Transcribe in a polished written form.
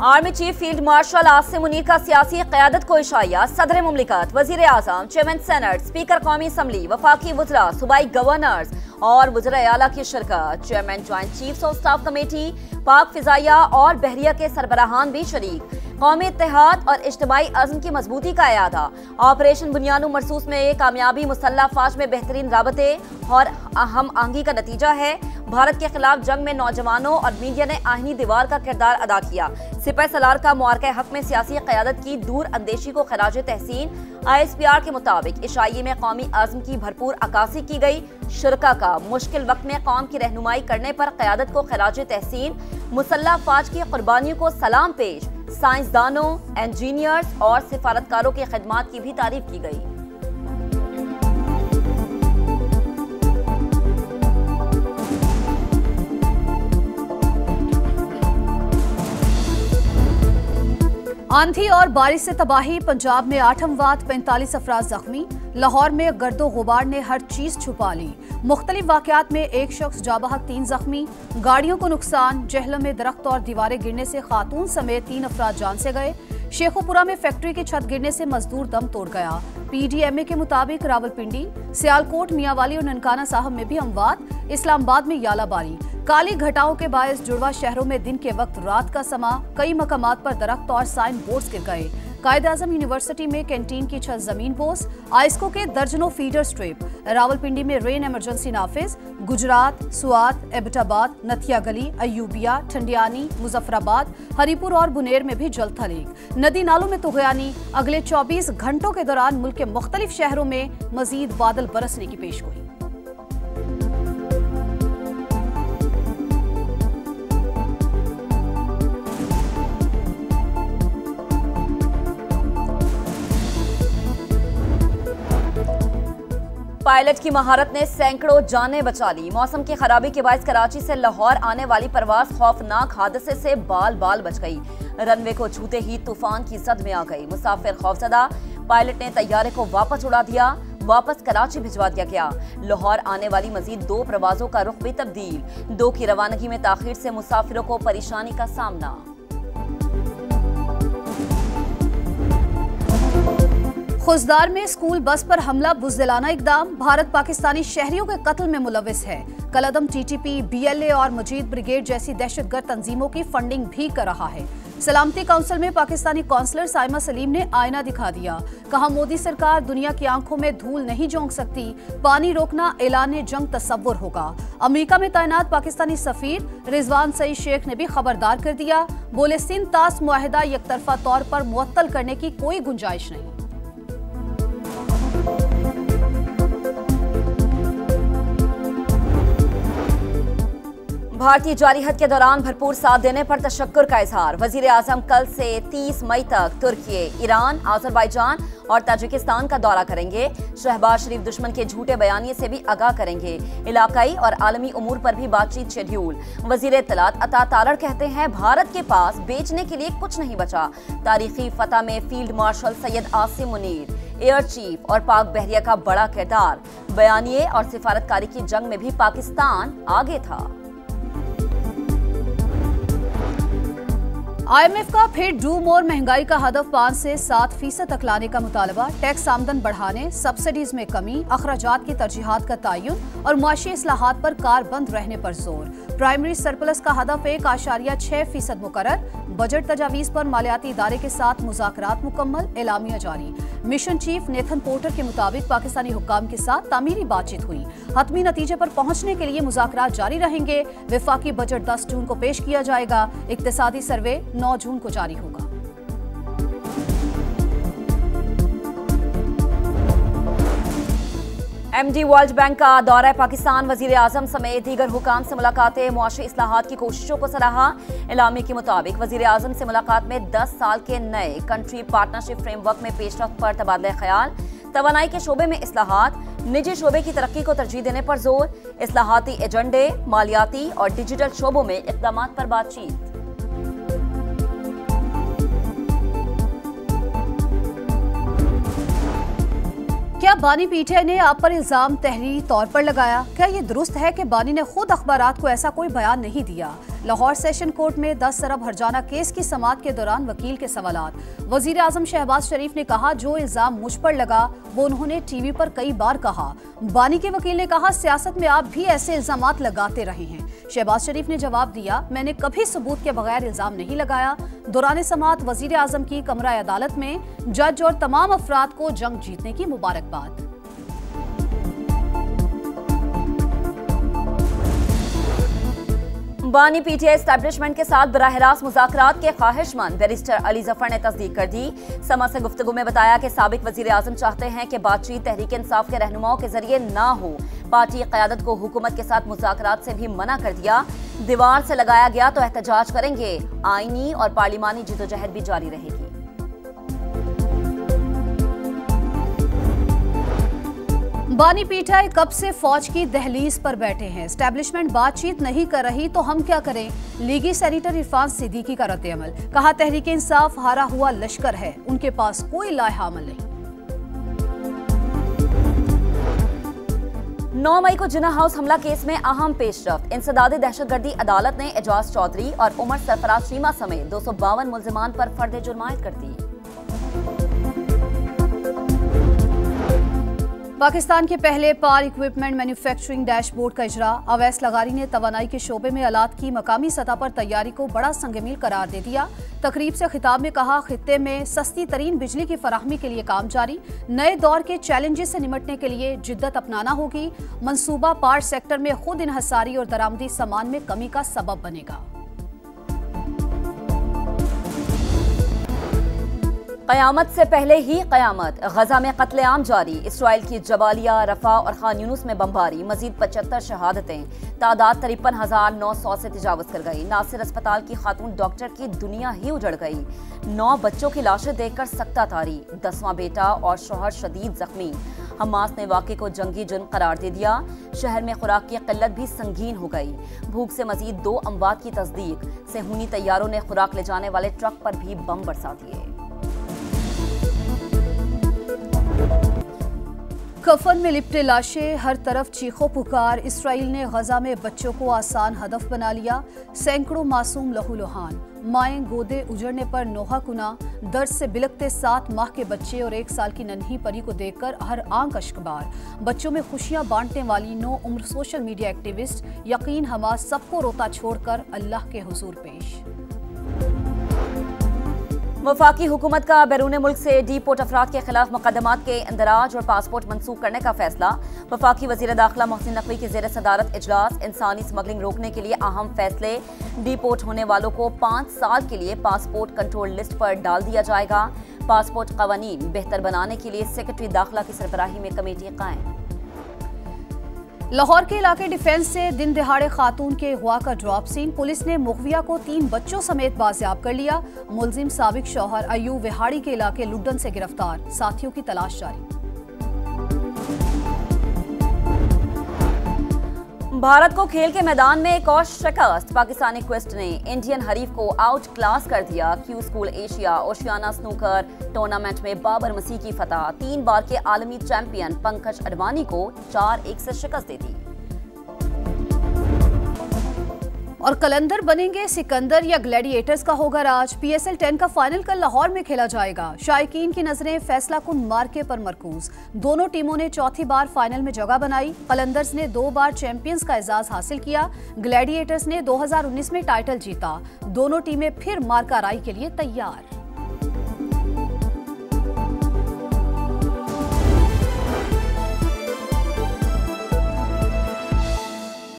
Army chief field marshal Asim Munir का सियासी क़यादत को इशारा। सदर मुमलिकत, वज़ीर आज़म, चेयरमैन सेनेट, स्पीकर कौमी असम्बली, वफाकी वज़रा, सूबाई गवर्नर्स और वज़ीर आला की शिरकत। Chairman joint chiefs of staff committee, पाक फिजाइया और बहरिया के सरबराहान भी शरीक। कौमी इत्तेहाद और इज्तिमाई अज़्म की मजबूती का इरादा। ऑपरेशन बुनियानु मरसूस में कामयाबी मुसल्लह फ़ौज में बेहतरीन राबते और हम आहंगी का नतीजा है। भारत के खिलाफ जंग में नौजवानों और मीडिया ने आहिनी दीवार का किरदार अदा किया। सिपह सलार का मुआरके हक में सियासी क़यादत की दूर अंदेशी को खराज तहसीन। ISPR के मुताबिक इशाइये में कौमी आज़म की भरपूर अक्कासी की गई। शुरका का मुश्किल वक्त में कौम की रहनुमाई करने पर क़यादत को खराज तहसीन। मुसल्लह फ़ौज की कुर्बानियों को सलाम पेश। साइंसदानों, इंजीनियर्स और सिफारतकारों की खिदमात की भी तारीफ की गई। आंधी और बारिश से तबाही। पंजाब में 8 अमवात, 45 अफराद जख्मी। लाहौर में गर्दो गुबार ने हर चीज छुपा ली। मुख्तलिफ वाकयात में एक शख्स जाबहक, 3 जख्मी। गाड़ियों को नुकसान। जहलम में दरख्त और दीवारें गिरने से खातून समेत 3 अफराद जान से गए। शेखोपुरा में फैक्ट्री की छत गिरने से मजदूर दम तोड़ गया। PDMA के मुताबिक रावलपिंडी, सियालकोट, मियांवाली और ननकाना साहब में भी अमवात। इस्लामाबाद में यालाबारी। काली घटाओं के बायस जुड़वा शहरों में दिन के वक्त रात का समा। कई मकामात पर दरख्त और साइन बोर्ड्स गिर गए। कायद-ए-आज़म यूनिवर्सिटी में कैंटीन की छत जमीन बोस। आइस्को के दर्जनों फीडर स्ट्रिप। रावलपिंडी में रेन इमरजेंसी नाफिज। गुजरात, सुआत, एबटाबाद, नथिया गली, अयूबिया, ठंडियानी, मुजफ्फराबाद, हरीपुर और बुनेर में भी जल थलीग। नदी नालों में तुगयानी। अगले 24 घंटों के दौरान मुल्क के मुख्तलिफ शहरों में मजीद बादल बरसने की पेशगोई। पायलट की महारत ने सैकड़ों जानें बचा ली। मौसम की खराबी के बायस कराची से लाहौर आने वाली परवाज खौफनाक हादसे से बाल बाल बच गई। रनवे को छूते ही तूफान की जद में आ गई। मुसाफिर खौफजदा। पायलट ने तैयारे को वापस उड़ा दिया। वापस कराची भिजवा दिया गया। लाहौर आने वाली मजीद 2 प्रवाजों का रुख भी तब्दील। 2 की रवानगी में ताखीर से मुसाफिरों को परेशानी का सामना। खुजदार में स्कूल बस पर हमला, बुज़दिलाना इकदाम। भारत पाकिस्तानी शहरियों के कत्ल में मुलविस है। कलअदम TTP, BLA और मुजीद ब्रिगेड जैसी दहशतगर्द तंजीमों की फंडिंग भी कर रहा है। सलामती काउंसिल में पाकिस्तानी काउंसलर साइमा सलीम ने आईना दिखा दिया। कहा, मोदी सरकार दुनिया की आंखों में धूल नहीं झोंक सकती। पानी रोकना ऐलान जंग तस्वुर होगा। अमेरिका में तैनात पाकिस्तानी सफीर रिजवान सईद शेख ने भी खबरदार कर दिया। बोले, सिंध तास मुआहिदा यकतरफा तौर पर मुअत्तल करने की कोई गुंजाइश नहीं। भारतीय जारिहत के दौरान भरपूर साथ देने पर तशक्कुर का इजहार। वजीर आजम कल से 30 मई तक तुर्की, ईरान, आज़रबाईजान और ताजिकिस्तान का दौरा करेंगे। शहबाज शरीफ दुश्मन के झूठे बयानिए से भी आगाह करेंगे। इलाकाई और आलमी उमूर पर भी बातचीत शेड्यूल। वजीर इत्तलात अता तारड़ कहते हैं, भारत के पास बेचने के लिए कुछ नहीं बचा। तारीखी फतह में field marshal Syed Asim Munir, air chief और पाक बहरिया का बड़ा किरदार। बयानिए और सिफारतकारी की जंग में भी पाकिस्तान आगे था। IMF का फिर डू मोर महंगाई का हदफ 5 से 7% तक लाने का मुतालबा। टैक्स आमदन बढ़ाने, सब्सिडीज में कमी, अखराजात की तरजीहात का तयन और मुआशी इस्लाहात पर कारबंद रहने पर जोर। प्राइमरी सरप्लस का हदफ 1.6% मुकर्रर। बजट तजावीज़ पर मालियाती इदारे के साथ मुज़ाकरात मुकम्मल, एलामिया जारी। मिशन चीफ नेथन पोर्टर के मुताबिक पाकिस्तानी हुक्काम के साथ तामीरी बातचीत हुई। हतमी नतीजे पर पहुंचने के लिए मुज़ाकरात जारी रहेंगे। वफाकी बजट 10 जून को पेश किया जाएगा। इक्तिसादी सर्वे 9 जून को जारी होगा। MD वर्ल्ड बैंक का दौरा पाकिस्तान। वजीर आजम समेत दीगर हुकाम से मुलाकातें। मुआशी इस्लाहात की कोशिशों को सराहा। एलामी के मुताबिक वजीर आजम से मुलाकात में 10 साल के नए कंट्री पार्टनरशिप फ्रेमवर्क में पेशरफ्त पर तबादला ख्याल। तवानाई के शोबे में इस्लाहात, निजी शोबे की तरक्की को तरजीह देने पर जोर। इस्लाहाती एजेंडे, मालियाती और डिजिटल शोबों में इक़दाम पर बातचीत। क्या बानी पीटीआई ने आप पर इल्जाम तहरीरी तौर पर लगाया? क्या ये दुरुस्त है कि बानी ने खुद अखबारात को ऐसा कोई बयान नहीं दिया? लाहौर सेशन कोर्ट में 10 अरब हर्जाना केस की समाअत के दौरान वकील के सवालात। वजीर आजम शहबाज शरीफ ने कहा, जो इल्जाम मुझ पर लगा वो उन्होंने टीवी पर कई बार कहा। बानी के वकील ने कहा, सियासत में आप भी ऐसे इल्जामात लगाते रहे हैं। शहबाज शरीफ ने जवाब दिया, मैंने कभी सबूत के बगैर इल्जाम नहीं लगाया। दौरान समाअत वजीर आजम की कमरा अदालत में जज और तमाम अफराद को जंग जीतने की मुबारकबाद। बानी पीटीआई एस्टैब्लिशमेंट के साथ बराह रास्त मुज़ाकरात के ख्वाहिशमंद बैरिस्टर अली जफर ने तस्दीक कर दी। समा से गुफ्तगू में बताया कि साबिक वजीर आजम चाहते हैं कि बातचीत तहरीक इंसाफ के रहनुमाओं के जरिए ना हो। पार्टी क़यादत को हुकूमत के साथ मुज़ाकरात से भी मना कर दिया। दीवार से लगाया गया तो एहतजाज करेंगे। आईनी और पार्लिमानी जिदोजहद भी जारी रहेगी। बानी पीटीआई कब से फौज की दहलीज पर बैठे हैं। एस्टैब्लिशमेंट बातचीत नहीं कर रही तो हम क्या करें? लीगी सेनेटर इरफान सिद्दीकी का रद्द-ए-अमल। कहा, तहरीक इंसाफ हारा हुआ लश्कर है, उनके पास कोई लाए-अमल नहीं। 9 मई को जिन्ना हाउस हमला केस में अहम पेशरफ्त। इंसदादी दहशतगर्दी अदालत ने एजाज चौधरी और उमर सरफराज शीमा समेत 252 मुल्जिमान पर फर्द जुर्मायत कर दी। पाकिस्तान के पहले पावर इक्विपमेंट मैन्युफैक्चरिंग डैशबोर्ड का इजरा। अवैस लगारी ने तवानाई के शोबे में आलात की मकामी सतह पर तैयारी को बड़ा संगमील करार दे दिया। तकरीब से खिताब में कहा, खित्ते में सस्ती तरीन बिजली की फराहमी के लिए काम जारी। नए दौर के चैलेंजेस से निपटने के लिए जिद्दत अपनाना होगी। मंसूबा पावर सेक्टर में खुद इन्हसारी और दरामदी सामान में कमी का सबब बनेगा। क़यामत से पहले ही क़यामत। गजा में कत्लेआम जारी। इसराइल की जबालिया, रफा और खान यूनुस में बमबारी। मजीद 75 शहादतें। तादाद 53,900 से तजावज़ कर गई। नासिर अस्पताल की खातून डॉक्टर की दुनिया ही उजड़ गई। 9 बच्चों की लाशें देखकर सकता तारी। 10वां बेटा और शौहर शदीद जख्मी। हमास ने वाक़े को जंगी जुर्म करार दे दिया। शहर में खुराक की किल्लत भी संगीन हो गई। भूख से मजीद 2 अमवात की तस्दीक। सेहूनी तैयारों ने खुराक ले जाने वाले ट्रक पर भी बम बरसा दिए। कफन में लिपटे लाशें, हर तरफ चीखों पुकार। इसराइल ने गजा में बच्चों को आसान हदफ बना लिया। सैकड़ों मासूम लहूलुहान। माएँ गोदे उजड़ने पर नोहा कुना। दर्द से बिलखते 7 माह के बच्चे और 1 साल की नन्ही परी को देखकर हर आंख अश्कबार। बच्चों में खुशियां बांटने वाली 9 उम्र सोशल मीडिया एक्टिविस्ट। यकीन हमास सबको रोता छोड़कर अल्लाह के हुजूर पेश। वफाकी हुकूमत का बैरून मुल्क से डीपोर्ट अफराद के खिलाफ मुकदमात के इंदराज और पासपोर्ट मनसूख करने का फैसला। वफाकी वजीर दाखिला मोहसिन नकवी की ज़ेर सदारत इजलास। इंसानी स्मगलिंग रोकने के लिए अहम फैसले। डीपोर्ट होने वालों को 5 साल के लिए पासपोर्ट कंट्रोल लिस्ट पर डाल दिया जाएगा। पासपोर्ट कवानीन बेहतर बनाने के लिए सेक्रेटरी दाखिला की सरबराही में कमेटी कायम। लाहौर के इलाके डिफेंस से दिन दिहाड़े खातून के अगवा का ड्रॉप सीन। पुलिस ने मुखविया को 3 बच्चों समेत बाजियाब कर लिया। मुलजिम साबिक शौहर अयूब विहाड़ी के इलाके लुड्डन से गिरफ्तार। साथियों की तलाश जारी। भारत को खेल के मैदान में एक और शिकस्त। पाकिस्तानी क्विस्ट ने इंडियन हरीफ को आउट क्लास कर दिया। Q school Asia Oceania snooker tournament में बाबर मसीह की फतह। 3 बार के आलमी चैंपियन पंकज अडवाणी को 4-1 से शिकस्त दे दी। और कलंदर बनेंगे सिकंदर या ग्लैडिएटर्स का होगा राज। PSL 10 का फाइनल कल लाहौर में खेला जाएगा। शायकीन की नजरें फैसला कुन मार्के पर मरकूज। दोनों टीमों ने चौथी बार फाइनल में जगह बनाई। कलंदर्स ने 2 बार चैंपियंस का एजाज हासिल किया। ग्लैडिएटर्स ने 2019 में टाइटल जीता। दोनों टीमें फिर मार्का राई के लिए तैयार।